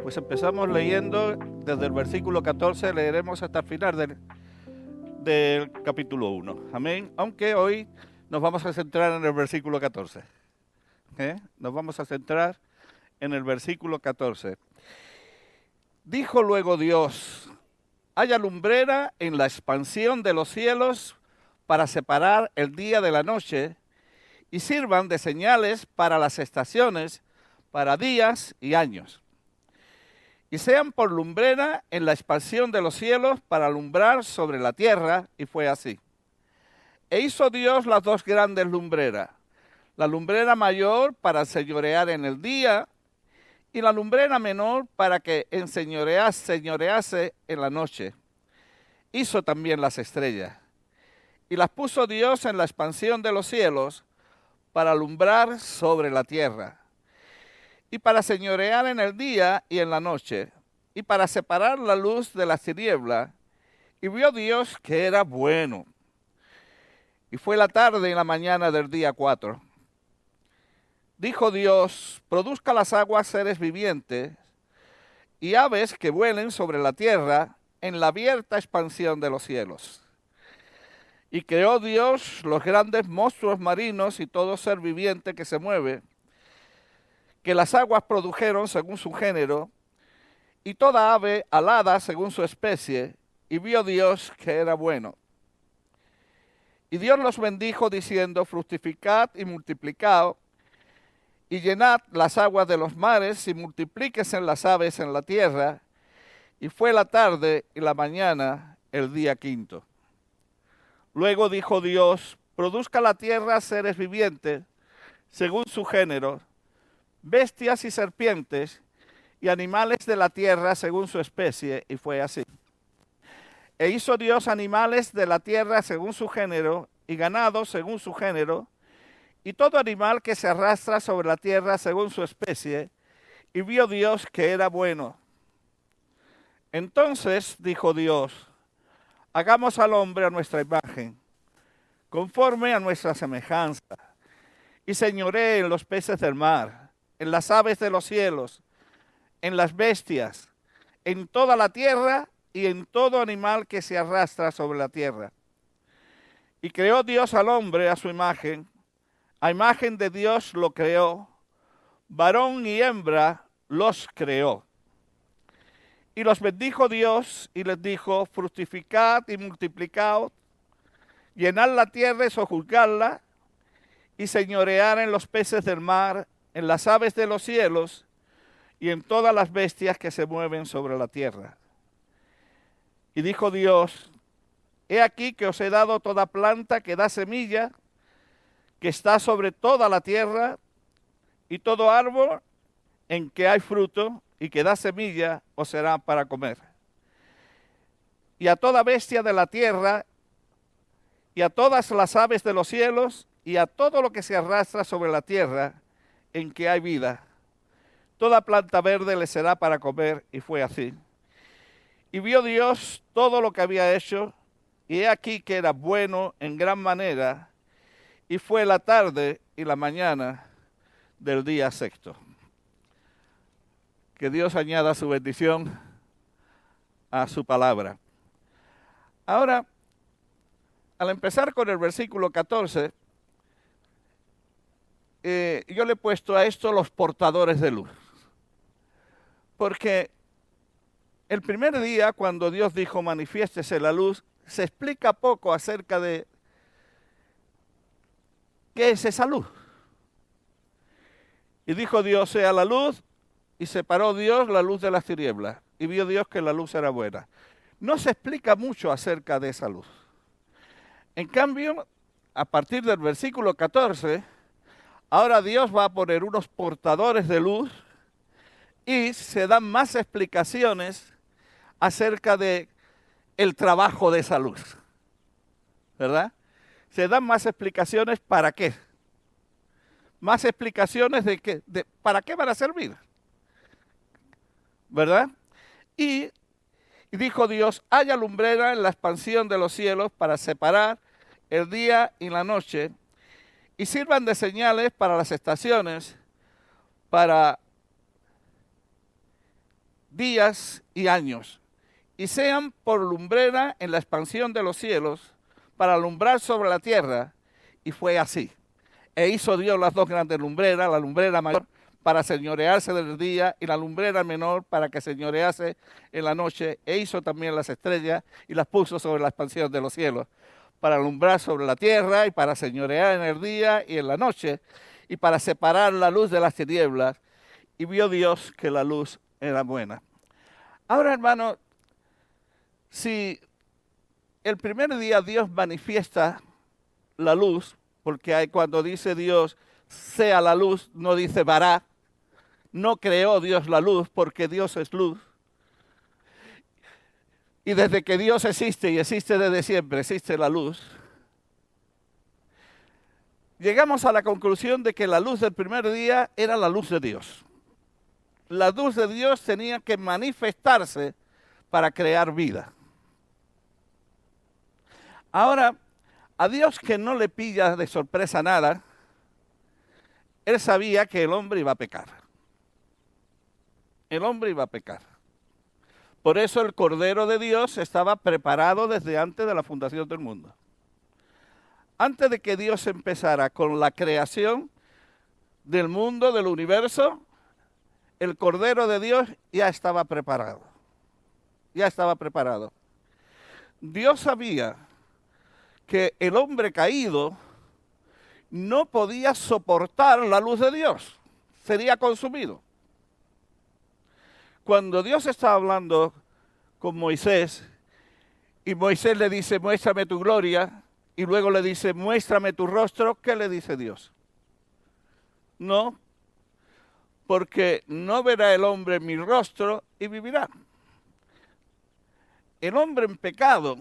Pues empezamos leyendo desde el versículo 14, leeremos hasta el final del capítulo 1. Amén. Aunque hoy nos vamos a centrar en el versículo 14. Nos vamos a centrar en el versículo 14. Dijo luego Dios: haya lumbrera en la expansión de los cielos para separar el día de la noche, y sirvan de señales para las estaciones, para días y años. Y sean por lumbrera en la expansión de los cielos para alumbrar sobre la tierra, y fue así. E hizo Dios las dos grandes lumbreras, la lumbrera mayor para señorear en el día, y la lumbrera menor para que señorease en la noche. Hizo también las estrellas, y las puso Dios en la expansión de los cielos para alumbrar sobre la tierra, y para señorear en el día y en la noche, y para separar la luz de las tinieblas. Y vio Dios que era bueno. Y fue la tarde y la mañana del día 4. Dijo Dios: produzca las aguas seres vivientes, y aves que vuelen sobre la tierra en la abierta expansión de los cielos. Y creó Dios los grandes monstruos marinos y todo ser viviente que se mueve, que las aguas produjeron según su género, y toda ave alada según su especie, y vio Dios que era bueno. Y Dios los bendijo diciendo: fructificad y multiplicaos, y llenad las aguas de los mares, y multiplíquense las aves en la tierra. Y fue la tarde y la mañana el día 5. Luego dijo Dios: produzca la tierra seres vivientes según su género, bestias y serpientes, y animales de la tierra según su especie, y fue así. E hizo Dios animales de la tierra según su género, y ganado según su género, y todo animal que se arrastra sobre la tierra según su especie, y vio Dios que era bueno. Entonces dijo Dios: hagamos al hombre a nuestra imagen, conforme a nuestra semejanza, y señoree en los peces del mar, en las aves de los cielos, en las bestias, en toda la tierra y en todo animal que se arrastra sobre la tierra. Y creó Dios al hombre a su imagen, a imagen de Dios lo creó, varón y hembra los creó. Y los bendijo Dios y les dijo: fructificad y multiplicaos, llenad la tierra y sojuzgadla, y señorear en los peces del mar, en las aves de los cielos, y en todas las bestias que se mueven sobre la tierra. Y dijo Dios: he aquí que os he dado toda planta que da semilla, que está sobre toda la tierra, y todo árbol en que hay fruto y que da semilla os será para comer. Y a toda bestia de la tierra, y a todas las aves de los cielos, y a todo lo que se arrastra sobre la tierra en que hay vida, toda planta verde le será para comer. Y fue así. Y vio Dios todo lo que había hecho, y he aquí que era bueno en gran manera, y fue la tarde y la mañana del día 6. Que Dios añada su bendición a su palabra. Ahora, al empezar con el versículo 14, yo le he puesto a esto los portadores de luz. Porque el primer día, cuando Dios dijo manifiéstese la luz, se explica poco acerca de qué es esa luz. Y dijo Dios: sea la luz, y separó Dios la luz de las tinieblas, y vio Dios que la luz era buena. No se explica mucho acerca de esa luz. En cambio, a partir del versículo 14, ahora Dios va a poner unos portadores de luz, y se dan más explicaciones acerca de el trabajo de esa luz, ¿verdad? Se dan más explicaciones para qué. Más explicaciones de para qué van a servir, ¿verdad? Y dijo Dios: haya lumbrera en la expansión de los cielos para separar el día y la noche, y sirvan de señales para las estaciones, para días y años, y sean por lumbrera en la expansión de los cielos, para alumbrar sobre la tierra. Y fue así. E hizo Dios las dos grandes lumbreras, la lumbrera mayor para señorearse del día y la lumbrera menor para que señorease en la noche. E hizo también las estrellas y las puso sobre la expansión de los cielos, para alumbrar sobre la tierra y para señorear en el día y en la noche, y para separar la luz de las tinieblas. Y vio Dios que la luz era buena. Ahora, hermano, si el primer día Dios manifiesta la luz, porque hay cuando dice Dios, sea la luz, no dice vará, no creó Dios la luz porque Dios es luz. Y desde que Dios existe y existe desde siempre, existe la luz. Llegamos a la conclusión de que la luz del primer día era la luz de Dios. La luz de Dios tenía que manifestarse para crear vida. Ahora, a Dios, que no le pilla de sorpresa nada, Él sabía que el hombre iba a pecar. El hombre iba a pecar. Por eso el Cordero de Dios estaba preparado desde antes de la fundación del mundo. Antes de que Dios empezara con la creación del mundo, del universo, el Cordero de Dios ya estaba preparado. Ya estaba preparado. Dios sabía que el hombre caído no podía soportar la luz de Dios. Sería consumido. Cuando Dios estaba hablando con Moisés, y Moisés le dice, muéstrame tu gloria, y luego le dice, muéstrame tu rostro, ¿qué le dice Dios? No, porque no verá el hombre mi rostro y vivirá. El hombre en pecado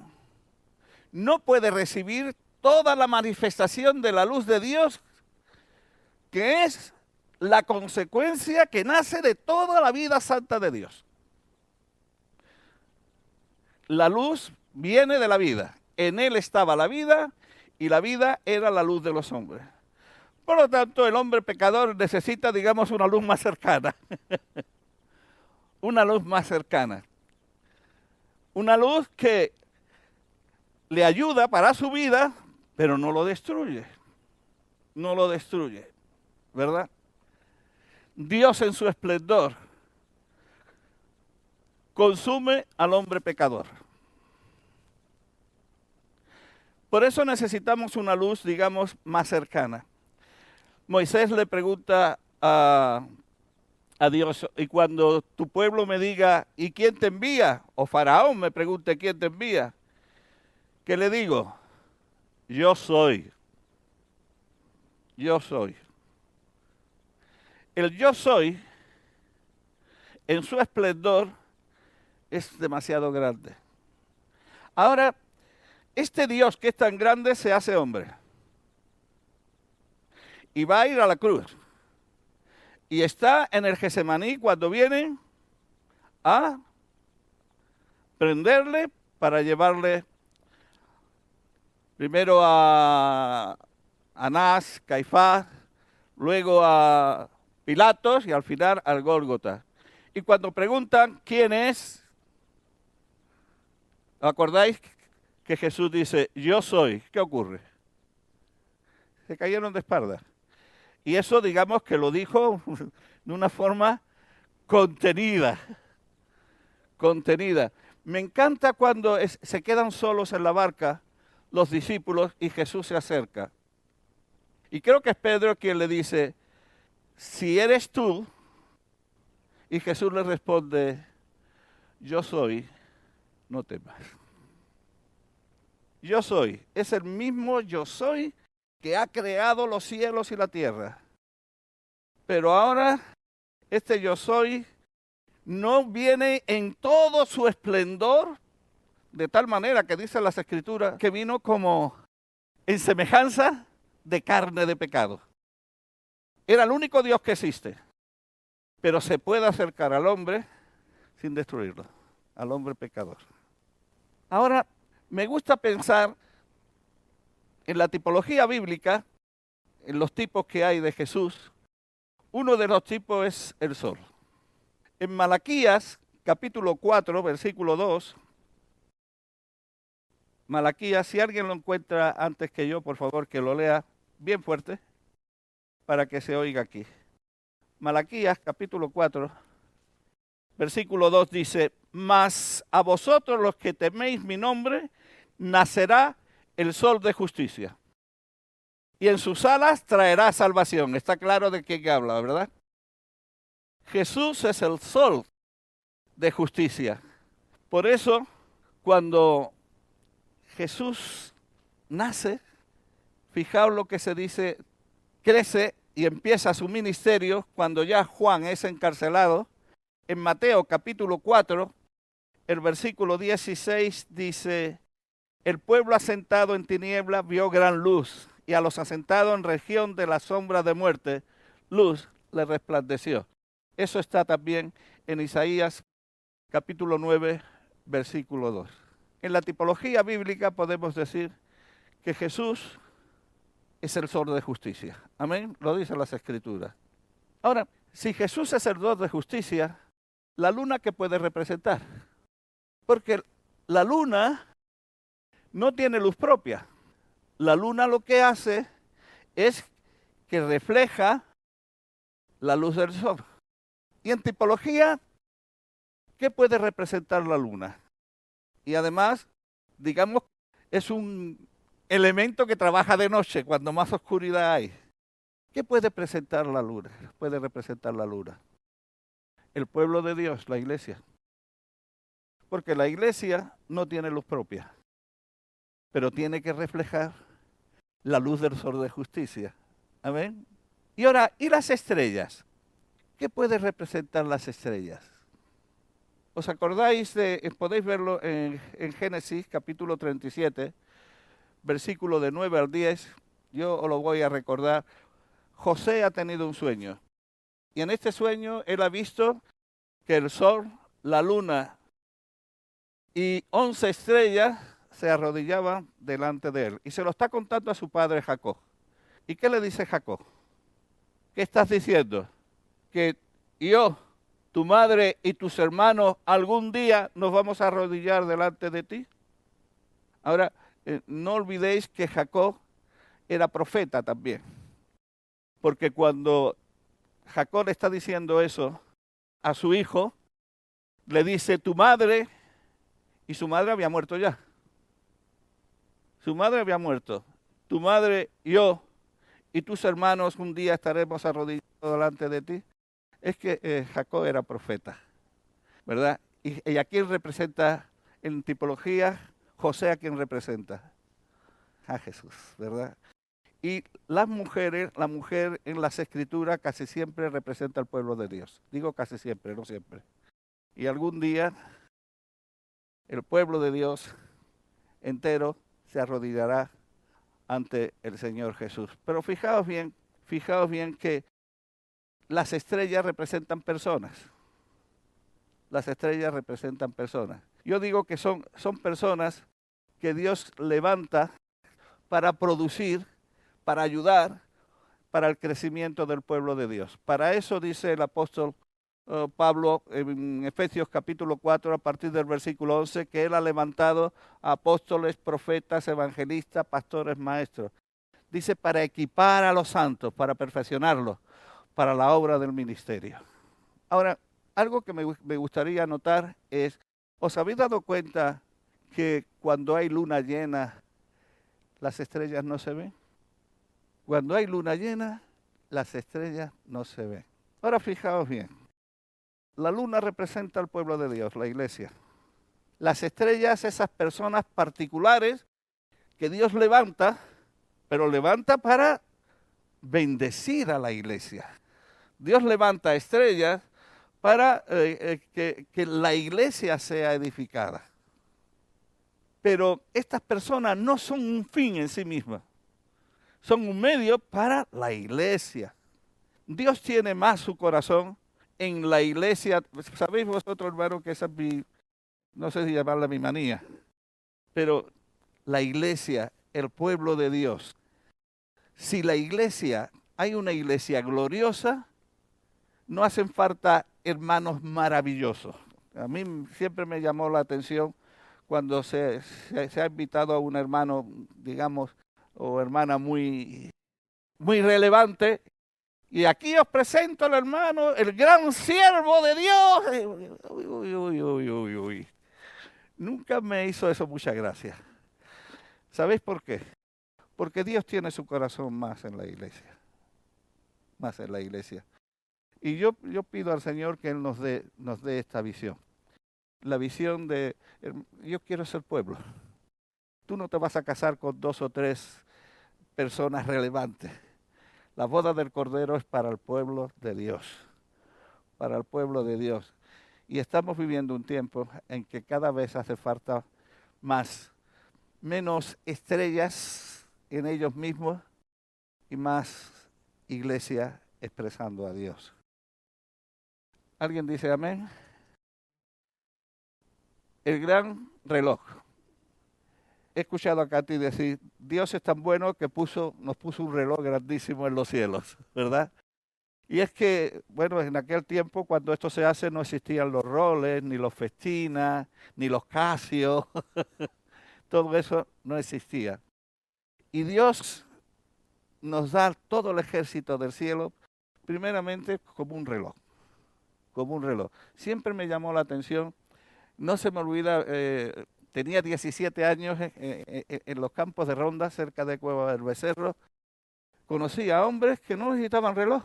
no puede recibir toda la manifestación de la luz de Dios, que es la consecuencia que nace de toda la vida santa de Dios. La luz viene de la vida. En Él estaba la vida y la vida era la luz de los hombres. Por lo tanto, el hombre pecador necesita, digamos, una luz más cercana. Una luz más cercana. Una luz que le ayuda para su vida, pero no lo destruye. No lo destruye, ¿verdad? Dios en su esplendor consume al hombre pecador. Por eso necesitamos una luz, digamos, más cercana. Moisés le pregunta a Dios, y cuando tu pueblo me diga, ¿y quién te envía? O Faraón me pregunte, ¿quién te envía? ¿Qué le digo? Yo soy. Yo soy. El yo soy, en su esplendor, es demasiado grande. Ahora, este Dios que es tan grande se hace hombre. Y va a ir a la cruz. Y está en el Getsemaní cuando vienen a prenderle para llevarle primero a Anás, Caifás, luego a Pilatos y al final al Gólgota. Y cuando preguntan quién es, ¿acordáis que Jesús dice, yo soy? ¿Qué ocurre? Se cayeron de espaldas. Y eso, digamos, que lo dijo de una forma contenida. Contenida. Me encanta cuando se quedan solos en la barca los discípulos y Jesús se acerca. Y creo que es Pedro quien le dice, si eres tú, y Jesús le responde, yo soy, no temas. Yo soy, es el mismo yo soy que ha creado los cielos y la tierra. Pero ahora, este yo soy no viene en todo su esplendor, de tal manera que dicen las Escrituras, que vino como en semejanza de carne de pecado. Era el único Dios que existe, pero se puede acercar al hombre sin destruirlo, al hombre pecador. Ahora, me gusta pensar en la tipología bíblica, en los tipos que hay de Jesús. Uno de los tipos es el sol. En Malaquías, capítulo 4, versículo 2. Malaquías, si alguien lo encuentra antes que yo, por favor, que lo lea bien fuerte para que se oiga aquí. Malaquías, capítulo 4, versículo 2 dice: mas a vosotros los que teméis mi nombre, nacerá el sol de justicia, y en sus alas traerá salvación. Está claro de qué habla, ¿verdad? Jesús es el sol de justicia. Por eso, cuando Jesús nace, fijaos lo que se dice, crece y empieza su ministerio cuando ya Juan es encarcelado. En Mateo capítulo 4, el versículo 16 dice: el pueblo asentado en tinieblas vio gran luz, y a los asentados en región de la sombra de muerte, luz le resplandeció. Eso está también en Isaías capítulo 9, versículo 2. En la tipología bíblica podemos decir que Jesús es el sol de justicia. Amén, lo dicen las Escrituras. Ahora, si Jesús es el sol de justicia, ¿la luna qué puede representar? Porque la luna no tiene luz propia. La luna lo que hace es que refleja la luz del sol. Y en tipología, ¿qué puede representar la luna? Y además, digamos, es un elemento que trabaja de noche, cuando más oscuridad hay. ¿Qué puede presentar la luna? Puede representar la luna. El pueblo de Dios, la iglesia. Porque la iglesia no tiene luz propia, pero tiene que reflejar la luz del sol de justicia. Amén. Y ahora, ¿y las estrellas? ¿Qué puede representar las estrellas? ¿Os acordáis podéis verlo en Génesis capítulo 37, versículo de 9 al 10? Yo os lo voy a recordar. José ha tenido un sueño. Y en este sueño él ha visto que el sol, la luna y 11 estrellas se arrodillaban delante de él. Y se lo está contando a su padre Jacob. ¿Y qué le dice Jacob? ¿Qué estás diciendo? Que yo, tu madre y tus hermanos algún día nos vamos a arrodillar delante de ti. Ahora, no olvidéis que Jacob era profeta también. Porque cuando Jacob le está diciendo eso a su hijo, le dice tu madre, y su madre había muerto ya. Su madre había muerto. Tu madre, yo y tus hermanos un día estaremos arrodillados delante de ti. Es que Jacob era profeta, ¿verdad? Y a quién representa en tipología, José a quién representa, a Jesús, ¿verdad? Y las mujeres, la mujer en las Escrituras casi siempre representa al pueblo de Dios. Digo casi siempre, no siempre. Y algún día el pueblo de Dios entero se arrodillará ante el Señor Jesús. Pero fijaos bien que las estrellas representan personas. Las estrellas representan personas. Yo digo que son personas que Dios levanta para producir, para ayudar, para el crecimiento del pueblo de Dios. Para eso dice el apóstol Pablo en Efesios capítulo 4, a partir del versículo 11, que él ha levantado a apóstoles, profetas, evangelistas, pastores, maestros. Dice para equipar a los santos, para perfeccionarlos, para la obra del ministerio. Ahora, algo que me gustaría anotar es, ¿os habéis dado cuenta que cuando hay luna llena, las estrellas no se ven? Cuando hay luna llena, las estrellas no se ven. Ahora fijaos bien, la luna representa al pueblo de Dios, la iglesia. Las estrellas, esas personas particulares que Dios levanta, pero levanta para bendecir a la iglesia. Dios levanta estrellas para que la iglesia sea edificada. Pero estas personas no son un fin en sí mismas, son un medio para la iglesia. Dios tiene más su corazón en la iglesia. Sabéis vosotros, hermano, que esa es mi, no sé si llamarla mi manía, pero la iglesia, el pueblo de Dios. Si la iglesia, hay una iglesia gloriosa, no hacen falta hermanos maravillosos. A mí siempre me llamó la atención cuando se ha invitado a un hermano, digamos, o hermana muy relevante, y aquí os presento al hermano, el gran siervo de Dios. Uy, uy, uy, uy, uy, uy. Nunca me hizo eso mucha gracia. ¿Sabéis por qué? Porque Dios tiene su corazón más en la iglesia. Más en la iglesia. Y yo pido al Señor que Él nos dé esta visión. La visión de, yo quiero ser pueblo. Tú no te vas a casar con 2 o 3 personas relevantes. La boda del Cordero es para el pueblo de Dios. Para el pueblo de Dios. Y estamos viviendo un tiempo en que cada vez hace falta menos estrellas en ellos mismos y más iglesia expresando a Dios. ¿Alguien dice amén? El gran reloj. He escuchado a Katy decir, Dios es tan bueno que nos puso un reloj grandísimo en los cielos, ¿verdad? Y es que, bueno, en aquel tiempo cuando esto se hace no existían los Rolex, ni los Festina, ni los Casio, todo eso no existía. Y Dios nos da todo el ejército del cielo, primeramente como un reloj, como un reloj. Siempre me llamó la atención, no se me olvida, tenía 17 años en los campos de Ronda, cerca de Cueva del Becerro, conocí a hombres que no necesitaban reloj.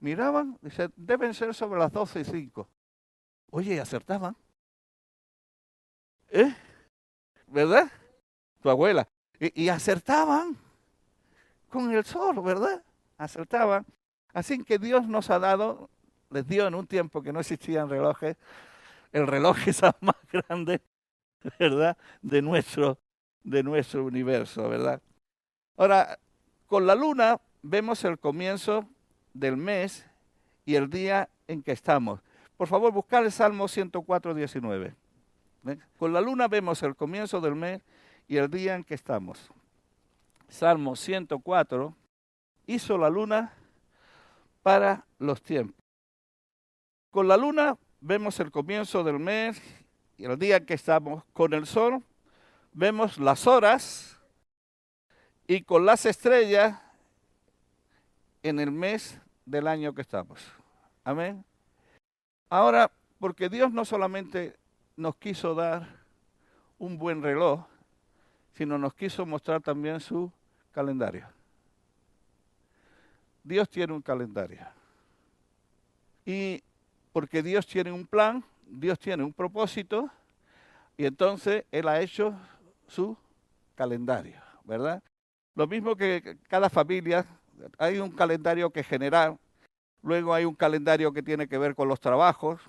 Miraban, dice, deben ser sobre las 12:05. Oye, acertaban. ¿Verdad? Tu abuela. Y acertaban con el sol, ¿verdad? Acertaban. Así que Dios nos ha dado, les dio en un tiempo que no existían relojes, el reloj quizás más grande, ¿verdad? De nuestro universo, ¿verdad? Ahora, con la luna vemos el comienzo del mes y el día en que estamos. Por favor, buscar el Salmo 104:19. Con la luna vemos el comienzo del mes y el día en que estamos. Salmo 104, hizo la luna para los tiempos. Con la luna vemos el comienzo del mes y el día en que estamos. Con el sol vemos las horas y con las estrellas en el mes del año que estamos. Amén. Ahora, porque Dios no solamente nos quiso dar un buen reloj, sino nos quiso mostrar también su calendario. Dios tiene un calendario. Y porque Dios tiene un plan, Dios tiene un propósito, y entonces Él ha hecho su calendario, ¿verdad? Lo mismo que cada familia, hay un calendario que es general, luego hay un calendario que tiene que ver con los trabajos.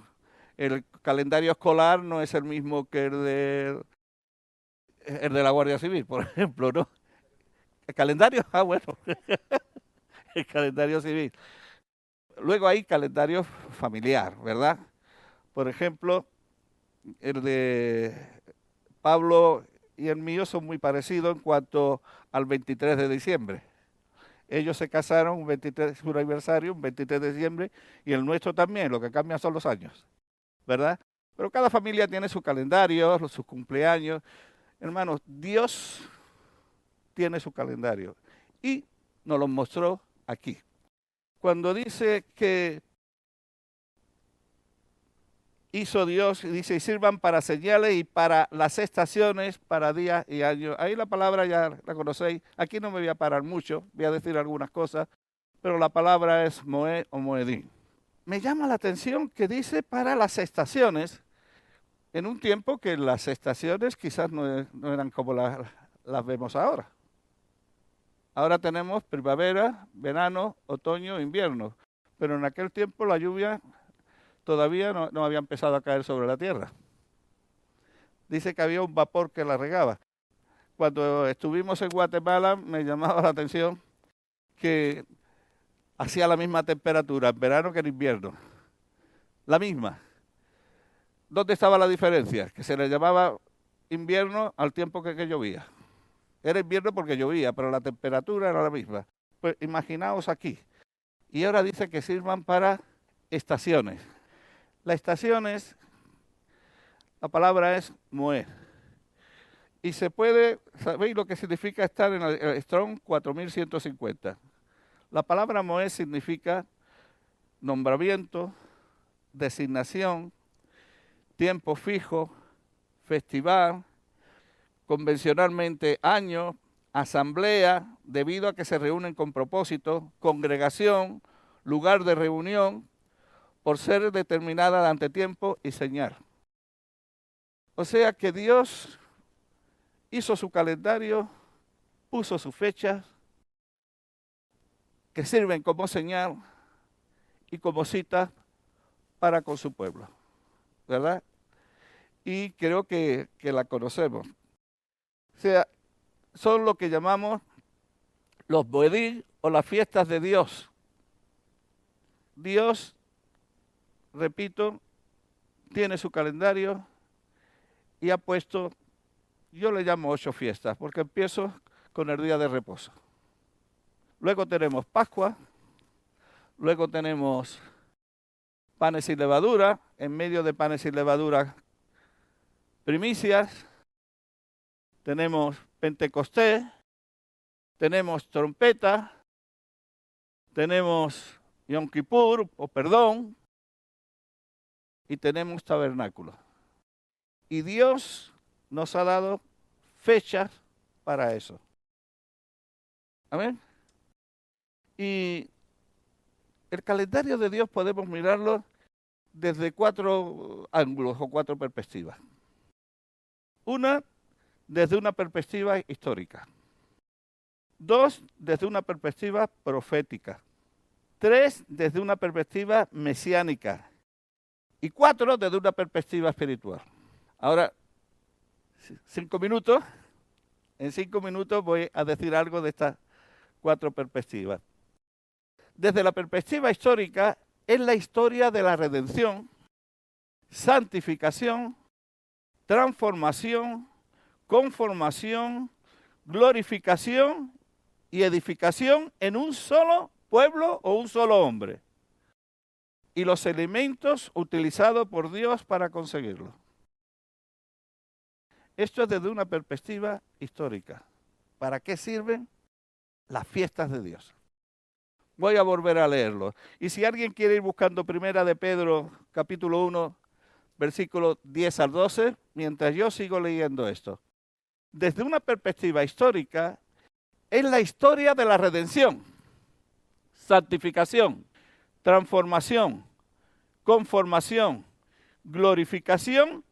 El calendario escolar no es el mismo que el de la Guardia Civil, por ejemplo, ¿no? El calendario, bueno, el calendario civil. Luego hay calendario familiar, ¿verdad? Por ejemplo, el de Pablo y el mío son muy parecidos en cuanto al 23 de diciembre. Ellos se casaron un 23, su aniversario, un 23 de diciembre, y el nuestro también, lo que cambia son los años, ¿verdad? Pero cada familia tiene su calendario, sus cumpleaños. Hermanos, Dios tiene su calendario y nos lo mostró aquí. Cuando dice que hizo Dios, dice, y sirvan para señales y para las estaciones, para días y años. Ahí la palabra ya la conocéis. Aquí no me voy a parar mucho, voy a decir algunas cosas, pero la palabra es Moed o Moedín. Me llama la atención que dice para las estaciones, en un tiempo que las estaciones quizás no eran como las vemos ahora. Ahora tenemos primavera, verano, otoño, invierno, pero en aquel tiempo la lluvia todavía no había empezado a caer sobre la tierra. Dice que había un vapor que la regaba. Cuando estuvimos en Guatemala me llamaba la atención que hacía la misma temperatura en verano que en invierno. La misma. ¿Dónde estaba la diferencia? Que se le llamaba invierno al tiempo que llovía. Era invierno porque llovía, pero la temperatura era la misma. Pues imaginaos aquí. Y ahora dice que sirvan para estaciones. Las estaciones La palabra es Moed. Y se puede, ¿sabéis lo que significa estar en el Strong 4150? La palabra Moed significa nombramiento, designación, tiempo fijo, festival, convencionalmente año, asamblea, debido a que se reúnen con propósito, congregación, lugar de reunión, por ser determinada de antetiempo y señal. O sea que Dios hizo su calendario, puso sus fechas, que sirven como señal y como cita para con su pueblo, ¿verdad? Y creo que la conocemos. O sea, son lo que llamamos los Moedim o las fiestas de Dios. Dios, repito, tiene su calendario y ha puesto, yo le llamo 8 fiestas, porque empiezo con el día de reposo. Luego tenemos Pascua, luego tenemos panes sin levadura, en medio de panes sin levadura, primicias, tenemos Pentecostés, tenemos trompeta, tenemos Yom Kippur, o perdón, y tenemos tabernáculo. Y Dios nos ha dado fechas para eso. Amén. Y el calendario de Dios podemos mirarlo desde 4 ángulos o 4 perspectivas. Una, desde una perspectiva histórica. 2, desde una perspectiva profética. 3, desde una perspectiva mesiánica. Y 4, desde una perspectiva espiritual. Ahora, 5 minutos. En 5 minutos voy a decir algo de estas 4 perspectivas. Desde la perspectiva histórica, es la historia de la redención, santificación, transformación, conformación, glorificación y edificación en un solo pueblo o un solo hombre. Y los elementos utilizados por Dios para conseguirlo. Esto es desde una perspectiva histórica. ¿Para qué sirven las fiestas de Dios? Voy a volver a leerlo. Y si alguien quiere ir buscando Primera de Pedro, capítulo 1, versículos 10 al 12, mientras yo sigo leyendo esto. Desde una perspectiva histórica, es la historia de la redención, santificación, transformación, conformación, glorificación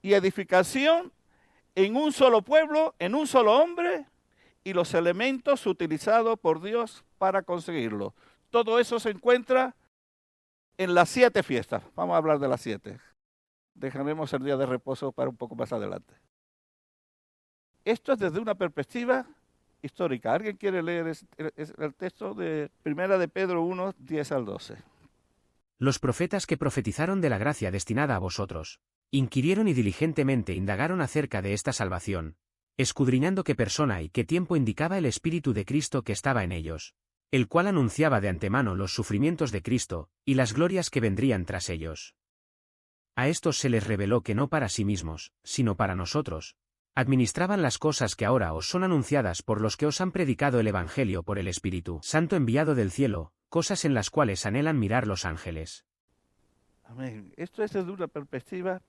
y edificación en un solo pueblo, en un solo hombre, y los elementos utilizados por Dios para conseguirlo. Todo eso se encuentra en las 7 fiestas. Vamos a hablar de las 7. Dejaremos el día de reposo para un poco más adelante. Esto es desde una perspectiva histórica. ¿Alguien quiere leer el texto de Primera de Pedro 1, 10 al 12? Los profetas que profetizaron de la gracia destinada a vosotros, inquirieron y diligentemente indagaron acerca de esta salvación, escudriñando qué persona y qué tiempo indicaba el Espíritu de Cristo que estaba en ellos, el cual anunciaba de antemano los sufrimientos de Cristo, y las glorias que vendrían tras ellos. A estos se les reveló que no para sí mismos, sino para nosotros, administraban las cosas que ahora os son anunciadas por los que os han predicado el Evangelio por el Espíritu Santo enviado del cielo, cosas en las cuales anhelan mirar los ángeles. Amén. Esto es desde una perspectiva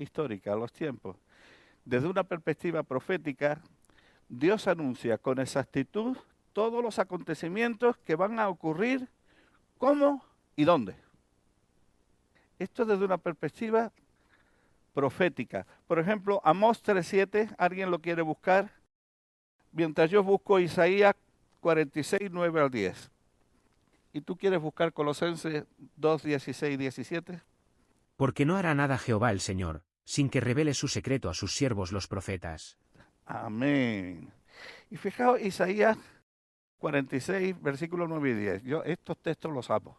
histórica, a los tiempos. Desde una perspectiva profética, Dios anuncia con exactitud todos los acontecimientos que van a ocurrir, cómo y dónde. Esto desde una perspectiva profética. Por ejemplo, Amós 3:7, ¿alguien lo quiere buscar? Mientras yo busco Isaías 46, 9 al 10. ¿Y tú quieres buscar Colosenses 2, 16 y 17? Porque no hará nada Jehová el Señor, sin que revele su secreto a sus siervos los profetas. Amén. Y fijaos, Isaías 46, versículos 9 y 10. Yo estos textos los amo.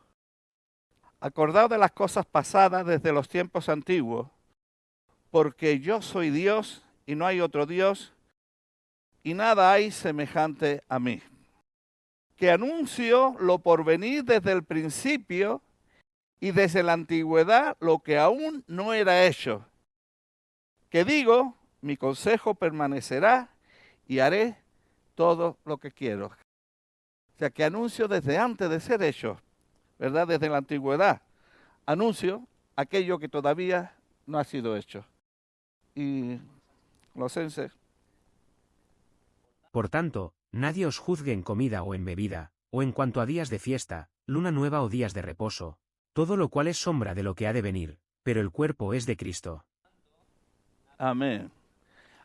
Acordaos de las cosas pasadas desde los tiempos antiguos, porque yo soy Dios y no hay otro Dios, y nada hay semejante a mí. Que anuncio lo por venir desde el principio y desde la antigüedad lo que aún no era hecho, que digo, mi consejo permanecerá y haré todo lo que quiero. O sea, que anuncio desde antes de ser hecho, ¿verdad? Desde la antigüedad. Anuncio aquello que todavía no ha sido hecho. Y Colosenses. Por tanto, nadie os juzgue en comida o en bebida, o en cuanto a días de fiesta, luna nueva o días de reposo, todo lo cual es sombra de lo que ha de venir, pero el cuerpo es de Cristo. Amén.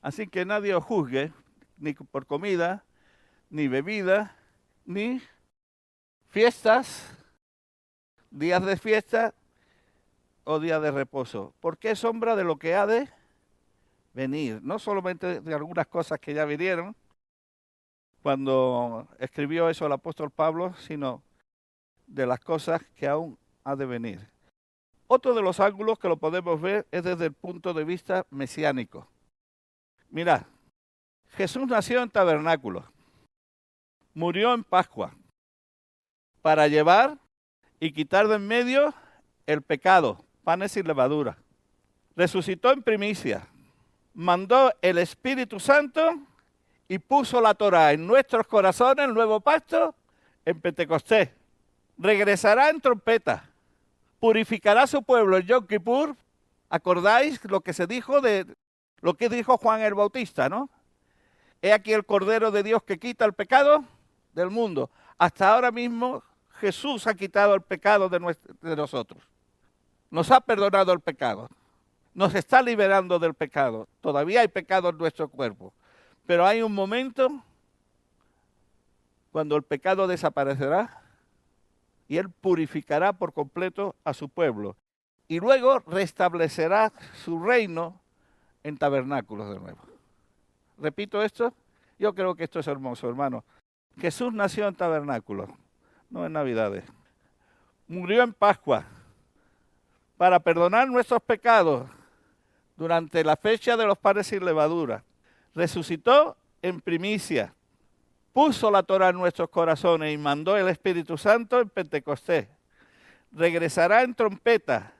Así que nadie os juzgue, ni por comida, ni bebida, ni fiestas, días de fiesta o días de reposo. Porque es sombra de lo que ha de venir. No solamente de algunas cosas que ya vinieron, cuando escribió eso el apóstol Pablo, sino de las cosas que aún ha de venir. Otro de los ángulos que lo podemos ver es desde el punto de vista mesiánico. Mirad, Jesús nació en tabernáculo, murió en Pascua, para llevar y quitar de en medio el pecado, panes sin levadura. Resucitó en primicia, mandó el Espíritu Santo y puso la Torá en nuestros corazones, el nuevo pacto, en Pentecostés. Regresará en trompeta, purificará a su pueblo en Yom Kippur. ¿Acordáis lo que se dijo lo que dijo Juan el Bautista, no? He aquí el Cordero de Dios que quita el pecado del mundo. Hasta ahora mismo Jesús ha quitado el pecado de nosotros. Nos ha perdonado el pecado. Nos está liberando del pecado. Todavía hay pecado en nuestro cuerpo. Pero hay un momento cuando el pecado desaparecerá y Él purificará por completo a su pueblo. Y luego restablecerá su reino en tabernáculos de nuevo. Repito esto, yo creo que esto es hermoso, hermano. Jesús nació en tabernáculos, no en Navidades. Murió en Pascua para perdonar nuestros pecados durante la fecha de los panes sin levadura. Resucitó en primicia, puso la Torá en nuestros corazones y mandó el Espíritu Santo en Pentecostés. Regresará en trompeta,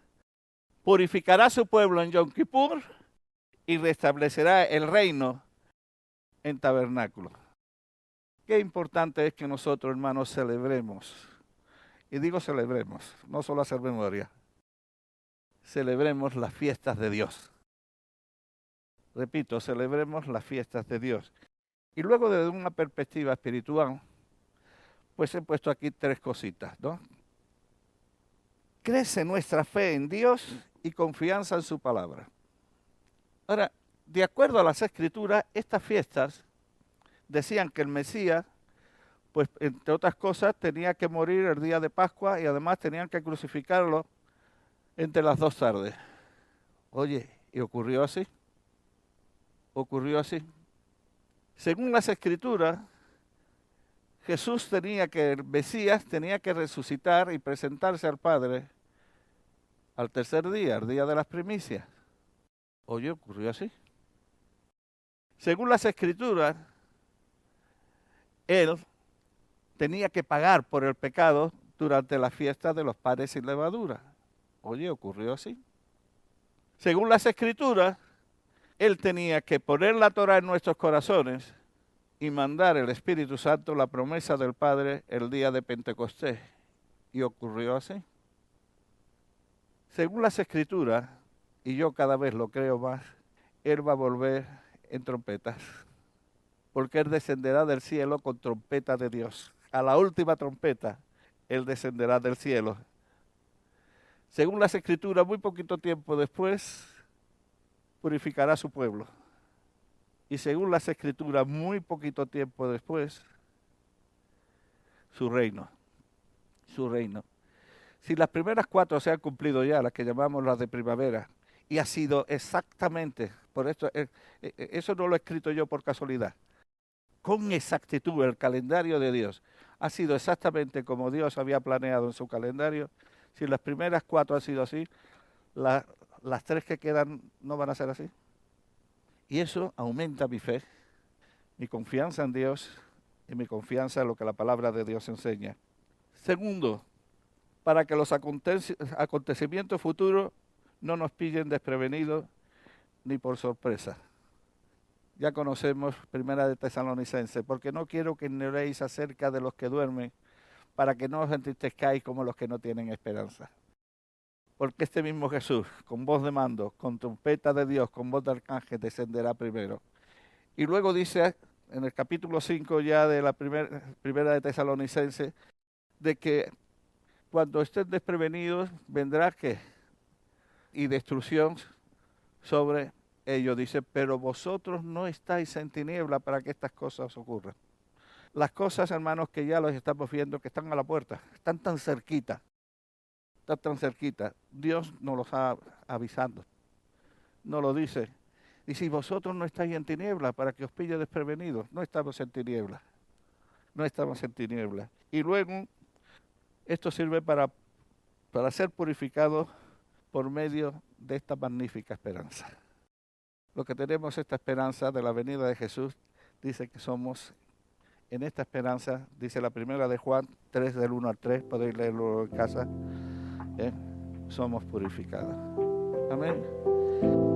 purificará a su pueblo en Yom Kippur y restablecerá el reino en tabernáculo. Qué importante es que nosotros, hermanos, celebremos. Y digo celebremos, no solo hacer memoria. Celebremos las fiestas de Dios. Repito, celebremos las fiestas de Dios. Y luego desde una perspectiva espiritual, pues he puesto aquí 3 cositas, ¿no? Crece nuestra fe en Dios y confianza en su palabra. Ahora, de acuerdo a las Escrituras, estas fiestas decían que el Mesías, pues entre otras cosas, tenía que morir el día de Pascua y además tenían que crucificarlo entre las 2 tardes. Oye, ¿y ocurrió así? Ocurrió así. Según las Escrituras, el Mesías tenía que resucitar y presentarse al Padre al tercer día, el día de las primicias. Oye, ocurrió así. Según las Escrituras, Él tenía que pagar por el pecado durante la fiesta de los panes sin levadura. Oye, ocurrió así. Según las Escrituras, Él tenía que poner la Torá en nuestros corazones y mandar el Espíritu Santo, la promesa del Padre, el día de Pentecostés. Y ocurrió así. Según las Escrituras, y yo cada vez lo creo más, Él va a volver en trompetas. Porque Él descenderá del cielo con trompeta de Dios. A la última trompeta, Él descenderá del cielo. Según las Escrituras, muy poquito tiempo después, purificará a su pueblo. Y según las Escrituras, muy poquito tiempo después, su reino. Su reino. Si las primeras 4 se han cumplido ya, las que llamamos las de primavera, y ha sido exactamente, por esto, eso no lo he escrito yo por casualidad, con exactitud el calendario de Dios ha sido exactamente como Dios había planeado en su calendario. Si las primeras 4 han sido así, las 3 que quedan no van a ser así. Y eso aumenta mi fe, mi confianza en Dios y mi confianza en lo que la palabra de Dios enseña. Segundo, para que los acontecimientos futuros no nos pillen desprevenidos ni por sorpresa. Ya conocemos Primera de Tesalonicenses, porque no quiero que ignoréis acerca de los que duermen, para que no os entristezcáis como los que no tienen esperanza. Porque este mismo Jesús, con voz de mando, con trompeta de Dios, con voz de arcángel, descenderá primero. Y luego dice, en el capítulo 5 ya de la primera de Tesalonicenses, de que cuando estén desprevenidos, vendrá ¿qué? Y destrucción sobre ellos. Dice, pero vosotros no estáis en tiniebla para que estas cosas ocurran. Las cosas, hermanos, que ya los estamos viendo, que están a la puerta, están tan cerquita. Dios nos los está avisando. Nos lo dice. Y si vosotros no estáis en tiniebla para que os pille desprevenidos, no estamos en tiniebla. No estamos en tiniebla. Y luego, esto sirve para ser purificados por medio de esta magnífica esperanza. Lo que tenemos esta esperanza de la venida de Jesús, dice que somos, en esta esperanza, dice la primera de Juan 3 del 1 al 3, podéis leerlo en casa, somos purificados. Amén.